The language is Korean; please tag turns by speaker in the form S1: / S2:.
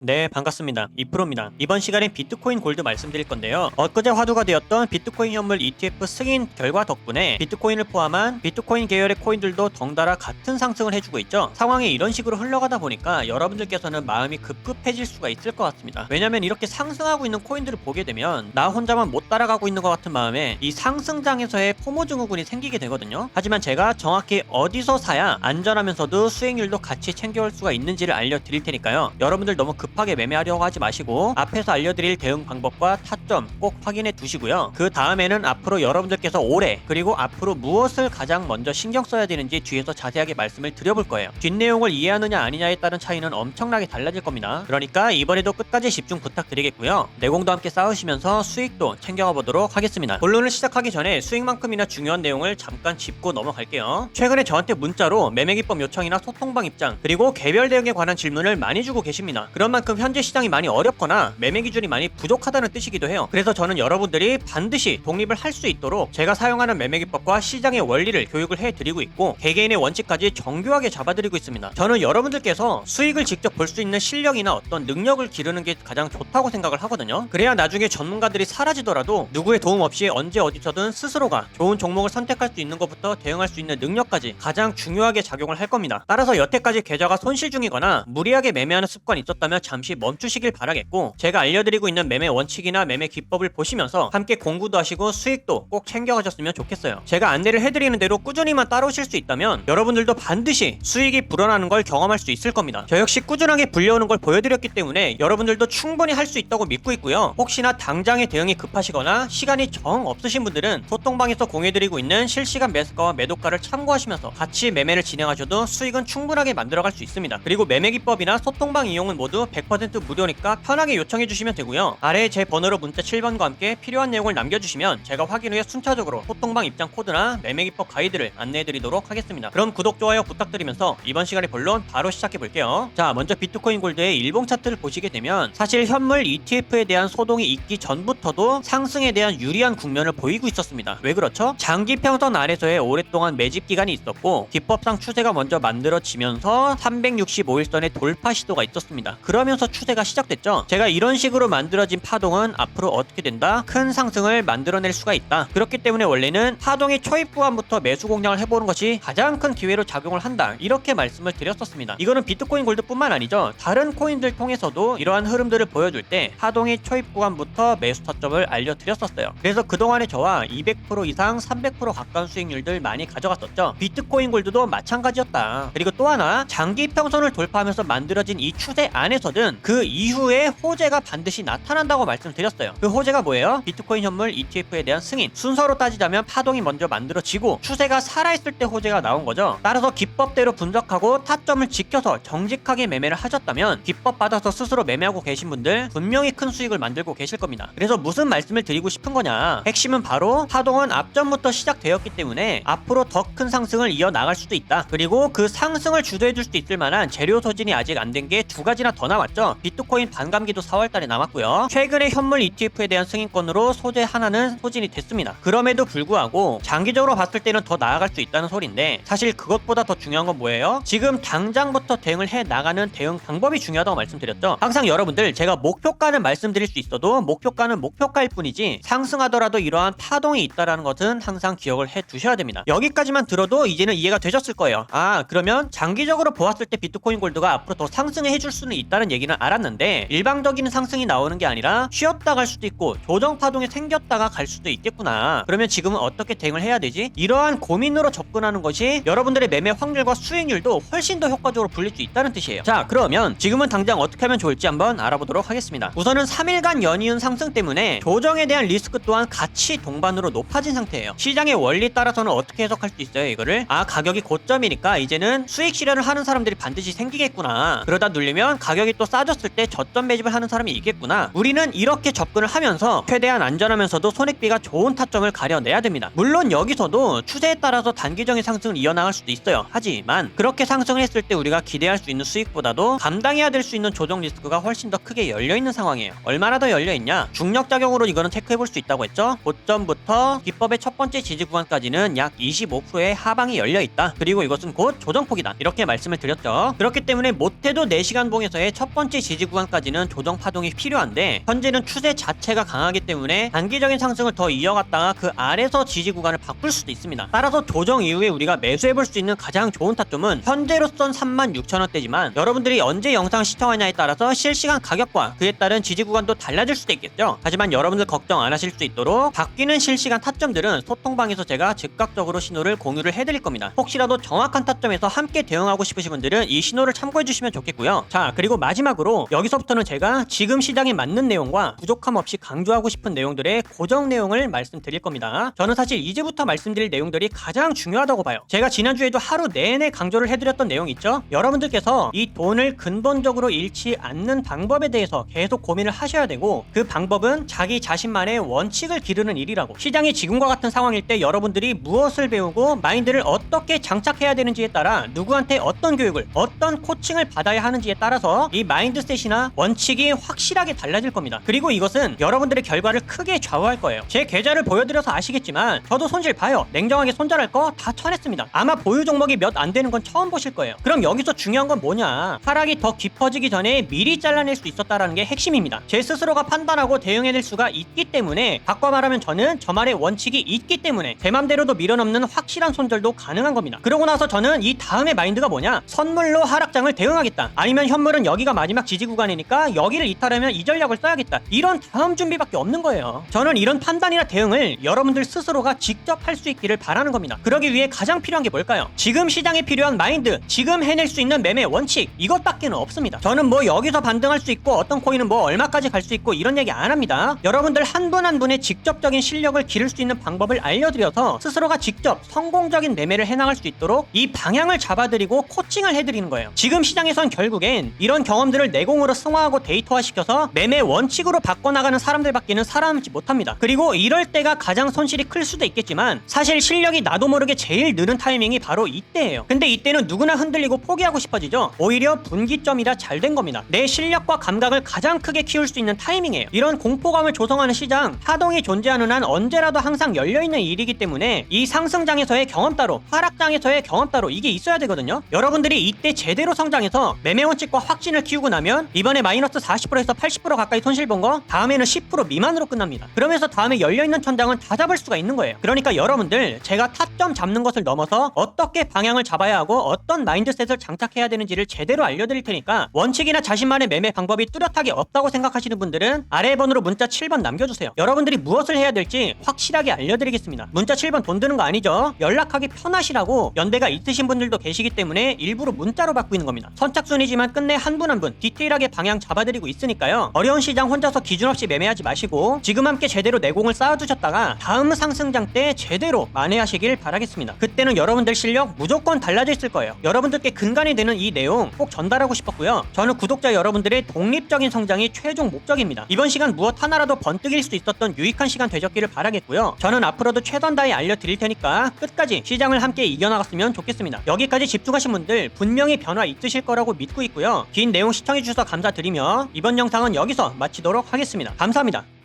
S1: 네, 반갑습니다. 2%입니다. 이번 시간엔 비트코인 골드 말씀드릴 건데요. 엊그제 화두가 되었던 비트코인 현물 ETF 승인 결과 덕분에 비트코인을 포함한 비트코인 계열의 코인들도 덩달아 같은 상승을 해주고 있죠. 상황이 이런 식으로 흘러가다 보니까 여러분들께서는 마음이 급급해질 수가 있을 것 같습니다. 왜냐면 이렇게 상승하고 있는 코인들을 보게 되면 나 혼자만 못 따라가고 있는 것 같은 마음에 이 상승장에서의 포모 증후군이 생기게 되거든요. 하지만 제가 정확히 어디서 사야 안전하면서도 수익률도 같이 챙겨올 수가 있는지를 알려드릴 테니까요. 여러분들 너무 급하게 매매하려고 하지 마시고 앞에서 알려드릴 대응 방법과 타점 꼭 확인해 두시고요. 그 다음에는 앞으로 여러분들께서 올해 그리고 앞으로 무엇을 가장 먼저 신경 써야 되는지 뒤에서 자세하게 말씀을 드려볼 거예요. 뒷내용을 이해하느냐 아니냐에 따른 차이는 엄청나게 달라질 겁니다. 그러니까 이번에도 끝까지 집중 부탁드리겠고요. 내공도 함께 쌓으시면서 수익도 챙겨가 보도록 하겠습니다. 본론을 시작하기 전에 수익만큼이나 중요한 내용을 잠깐 짚고 넘어갈게요. 최근에 저한테 문자로 매매기법 요청이나 소통방 입장 그리고 개별 대응에 관한 질문을 많이 주고 계십니다. 그런 만큼 현재 시장이 많이 어렵거나 매매 기준이 많이 부족하다는 뜻이기도 해요. 그래서 저는 여러분들이 반드시 독립을 할 수 있도록 제가 사용하는 매매 기법과 시장의 원리를 교육을 해드리고 있고 개개인의 원칙까지 정교하게 잡아드리고 있습니다. 저는 여러분들께서 수익을 직접 볼 수 있는 실력이나 어떤 능력을 기르는 게 가장 좋다고 생각을 하거든요. 그래야 나중에 전문가들이 사라지더라도 누구의 도움 없이 언제 어디서든 스스로가 좋은 종목을 선택할 수 있는 것부터 대응할 수 있는 능력까지 가장 중요하게 작용을 할 겁니다. 따라서 여태까지 계좌가 손실 중이거나 무리하게 매매하는 습관이 있었다면 잠시 멈추시길 바라겠고 제가 알려드리고 있는 매매 원칙이나 매매 기법을 보시면서 함께 공부도 하시고 수익도 꼭 챙겨가셨으면 좋겠어요. 제가 안내를 해드리는 대로 꾸준히만 따라오실 수 있다면 여러분들도 반드시 수익이 불어나는 걸 경험할 수 있을 겁니다. 저 역시 꾸준하게 불려오는 걸 보여드렸기 때문에 여러분들도 충분히 할 수 있다고 믿고 있고요. 혹시나 당장의 대응이 급하시거나 시간이 정 없으신 분들은 소통방에서 공유해드리고 있는 실시간 매수가와 매도가를 참고하시면서 같이 매매를 진행하셔도 수익은 충분하게 만들어갈 수 있습니다. 그리고 매매 기법이나 소통방 이용은 모두 100% 무료니까 편하게 요청해 주시면 되고요. 아래에 제 번호로 문자 7번과 함께 필요한 내용을 남겨주시면 제가 확인 후에 순차적으로 소통방 입장 코드나 매매 기법 가이드를 안내해 드리도록 하겠습니다. 그럼 구독, 좋아요 부탁드리면서 이번 시간의 본론 바로 시작해 볼게요. 자, 먼저 비트코인 골드의 일봉 차트를 보시게 되면 사실 현물 ETF에 대한 소동이 있기 전부터도 상승에 대한 유리한 국면을 보이고 있었습니다. 왜 그렇죠? 장기 평선 아래서의 오랫동안 매집 기간이 있었고 기법상 추세가 먼저 만들어지면서 365일선의 돌파 시도가 있었습니다. 그러면서 추세가 시작됐죠. 제가 이런 식으로 만들어진 파동은 앞으로 어떻게 된다? 큰 상승을 만들어낼 수가 있다. 그렇기 때문에 원래는 파동의 초입 구간부터 매수 공략을 해보는 것이 가장 큰 기회로 작용을 한다. 이렇게 말씀을 드렸었습니다. 이거는 비트코인 골드뿐만 아니죠. 다른 코인들 통해서도 이러한 흐름들을 보여줄 때 파동의 초입 구간부터 매수 타점을 알려드렸었어요. 그래서 그동안에 저와 200% 이상 300% 가까운 수익률들 많이 가져갔었죠. 비트코인 골드도 마찬가지였다. 그리고 또 하나 장기 평선을 돌파하면서 만들어진 이 추세 안에서든 그 이후에 호재가 반드시 나타난다고 말씀드렸어요. 그 호재가 뭐예요? 비트코인 현물 ETF에 대한 승인. 순서로 따지자면 파동이 먼저 만들어지고 추세가 살아있을 때 호재가 나온 거죠. 따라서 기법대로 분석하고 타점을 지켜서 정직하게 매매를 하셨다면 기법 받아서 스스로 매매하고 계신 분들 분명히 큰 수익을 만들고 계실 겁니다. 그래서 무슨 말씀을 드리고 싶은 거냐? 핵심은 바로 파동은 앞전부터 시작되었기 때문에 앞으로 더 큰 상승을 이어나갈 수도 있다. 그리고 그 상승을 주도해줄 수 있을 만한 재료 소진이 아직 안 된 게 두 가지나 더 남았죠. 비트코인 반감기도 4월달에 남았고요. 최근에 현물 ETF에 대한 승인권으로 소재 하나는 소진이 됐습니다. 그럼에도 불구하고 장기적으로 봤을 때는 더 나아갈 수 있다는 소리인데 사실 그것보다 더 중요한 건 뭐예요? 지금 당장부터 대응을 해 나가는 대응 방법이 중요하다고 말씀드렸죠. 항상 여러분들 제가 목표가는 말씀드릴 수 있어도 목표가는 목표가일 뿐이지 상승하더라도 이러한 파동이 있다라는 것은 항상 기억을 해 두셔야 됩니다. 여기까지만 들어도 이제는 이해가 되셨을 거예요. 아, 그러면 장기적으로 보았을 때 비트코인 골드가 앞으로 더 상승해 줄 수는 있다는 얘기는 알았는데 일방적인 상승이 나오는 게 아니라 쉬었다 갈 수도 있고 조정 파동이 생겼다가 갈 수도 있겠구나. 그러면 지금은 어떻게 대응을 해야 되지? 이러한 고민으로 접근하는 것이 여러분들의 매매 확률과 수익률도 훨씬 더 효과적으로 불릴 수 있다는 뜻이에요. 자, 그러면 지금은 당장 어떻게 하면 좋을지 한번 알아보도록 하겠습니다. 우선은 3일간 연이은 상승 때문에 조정에 대한 리스크 또한 같이 동반으로 높아진 상태예요. 시장의 원리 따라서는 어떻게 해석할 수 있어요, 이거를? 아, 가격이 고점이니까 이제는 수익 실현을 하는 사람들이 반드시 생기겠구나. 그러다 눌리면 가격이 또 싸졌을 때 저점 매집을 하는 사람이 있겠구나. 우리는 이렇게 접근을 하면서 최대한 안전하면서도 손익비가 좋은 타점을 가려내야 됩니다. 물론 여기서도 추세에 따라서 단기적인 상승을 이어나갈 수도 있어요. 하지만 그렇게 상승을 했을 때 우리가 기대할 수 있는 수익보다도 감당해야 될 수 있는 조정 리스크가 훨씬 더 크게 열려있는 상황이에요. 얼마나 더 열려있냐? 중력작용으로 이거는 체크해볼 수 있다고 했죠. 고점부터 기법의 첫 번째 지지 구간까지는 약 25%의 하방이 열려있다. 그리고 이것은 곧 조정폭이다. 이렇게 말씀을 드렸죠. 그렇기 때문에 못해도 4시간 봉에서의 첫 첫 번째 지지 구간까지는 조정 파동이 필요한데 현재는 추세 자체가 강하기 때문에 단기적인 상승을 더 이어갔다가 그 아래서 지지 구간을 바꿀 수도 있습니다. 따라서 조정 이후에 우리가 매수해볼 수 있는 가장 좋은 타점은 현재로선 36,000원대지만 여러분들이 언제 영상 시청하냐에 따라서 실시간 가격과 그에 따른 지지 구간도 달라질 수도 있겠죠. 하지만 여러분들 걱정 안 하실 수 있도록 바뀌는 실시간 타점들은 소통방에서 제가 즉각적으로 신호를 공유를 해드릴 겁니다. 혹시라도 정확한 타점에서 함께 대응하고 싶으신 분들은 이 신호를 참고해 주시면 좋겠고요. 자, 그리고 마지막으로 여기서부터는 제가 지금 시장에 맞는 내용과 부족함 없이 강조하고 싶은 내용들의 고정 내용을 말씀드릴 겁니다. 저는 사실 이제부터 말씀드릴 내용들이 가장 중요하다고 봐요. 제가 지난주에도 하루 내내 강조를 해드렸던 내용 있죠? 여러분들께서 이 돈을 근본적으로 잃지 않는 방법에 대해서 계속 고민을 하셔야 되고, 그 방법은 자기 자신만의 원칙을 기르는 일이라고. 시장이 지금과 같은 상황일 때 여러분들이 무엇을 배우고 마인드를 어떻게 장착해야 되는지에 따라 누구한테 어떤 교육을, 어떤 코칭을 받아야 하는지에 따라서 이 마인드셋이나 원칙이 확실하게 달라질 겁니다. 그리고 이것은 여러분들의 결과를 크게 좌우할 거예요. 제 계좌를 보여드려서 아시겠지만 저도 손실 봐요. 냉정하게 손절할 거 다 쳐냈습니다. 아마 보유 종목이 몇 안 되는 건 처음 보실 거예요. 그럼 여기서 중요한 건 뭐냐? 하락이 더 깊어지기 전에 미리 잘라낼 수 있었다라는 게 핵심입니다. 제 스스로가 판단하고 대응해낼 수가 있기 때문에, 바꿔 말하면 저는 저만의 원칙이 있기 때문에 제 맘대로도 밀어넘는 확실한 손절도 가능한 겁니다. 그러고 나서 저는 이 다음에 마인드가 뭐냐? 선물로 하락장을 대응하겠다. 아니면 현물은 여기가 마지막 지지 구간이니까 여기를 이탈하면 이 전략을 써야겠다. 이런 다음 준비밖에 없는 거예요. 저는 이런 판단이나 대응을 여러분들 스스로가 직접 할 수 있기를 바라는 겁니다. 그러기 위해 가장 필요한 게 뭘까요? 지금 시장에 필요한 마인드, 지금 해낼 수 있는 매매 원칙, 이것밖에는 없습니다. 저는 뭐 여기서 반등할 수 있고 어떤 코인은 뭐 얼마까지 갈 수 있고 이런 얘기 안 합니다. 여러분들 한 분 한 분의 직접적인 실력을 기를 수 있는 방법을 알려드려서 스스로가 직접 성공적인 매매를 해나갈 수 있도록 이 방향을 잡아드리고 코칭을 해드리는 거예요. 지금 시장에선 결국엔 이런 경험들을 내공으로 승화하고 데이터화시켜서 매매 원칙으로 바꿔나가는 사람들밖에는 살아남지 못합니다. 그리고 이럴 때가 가장 손실이 클 수도 있겠지만 사실 실력이 나도 모르게 제일 느는 타이밍이 바로 이때예요. 근데 이때는 누구나 흔들리고 포기하고 싶어지죠. 오히려 분기점이라 잘 된 겁니다. 내 실력과 감각을 가장 크게 키울 수 있는 타이밍이에요. 이런 공포감을 조성하는 시장, 파동이 존재하는 한 언제라도 항상 열려있는 일이기 때문에 이 상승장에서의 경험 따로, 하락장에서의 경험 따로, 이게 있어야 되거든요. 여러분들이 이때 제대로 성장해서 매매 원칙과 확신을 키우고 나면 이번에 마이너스 40%에서 80% 가까이 손실 본 거 다음에는 10% 미만으로 끝납니다. 그러면서 다음에 열려있는 천장은 다 잡을 수가 있는 거예요. 그러니까 여러분들, 제가 타점 잡는 것을 넘어서 어떻게 방향을 잡아야 하고 어떤 마인드셋을 장착해야 되는지를 제대로 알려드릴 테니까, 원칙이나 자신만의 매매 방법이 뚜렷하게 없다고 생각하시는 분들은 아래 번호로 문자 7번 남겨주세요. 여러분들이 무엇을 해야 될지 확실하게 알려드리겠습니다. 문자 7번 돈 드는 거 아니죠? 연락하기 편하시라고 연대가 있으신 분들도 계시기 때문에 일부러 문자로 받고 있는 겁니다. 선착순이지만 끝내 한 분 한 분 디테일하게 방향 잡아드리고 있으니까요. 어려운 시장 혼자서 기준 없이 매매하지 마시고 지금 함께 제대로 내공을 쌓아두셨다가 다음 상승장 때 제대로 만회하시길 바라겠습니다. 그때는 여러분들 실력 무조건 달라져 있을 거예요. 여러분들께 근간이 되는 이 내용 꼭 전달하고 싶었고요. 저는 구독자 여러분들의 독립적인 성장이 최종 목적입니다. 이번 시간 무엇 하나라도 번뜩일 수 있었던 유익한 시간 되셨기를 바라겠고요. 저는 앞으로도 최선 다해 알려드릴 테니까 끝까지 시장을 함께 이겨나갔으면 좋겠습니다. 여기까지 집중하신 분들 분명히 변화 있으실 거라고 믿고 있고요. 긴 내용 시청해주셔서 감사드리며 이번 영상은 여기서 마치도록 하겠습니다. 감사합니다.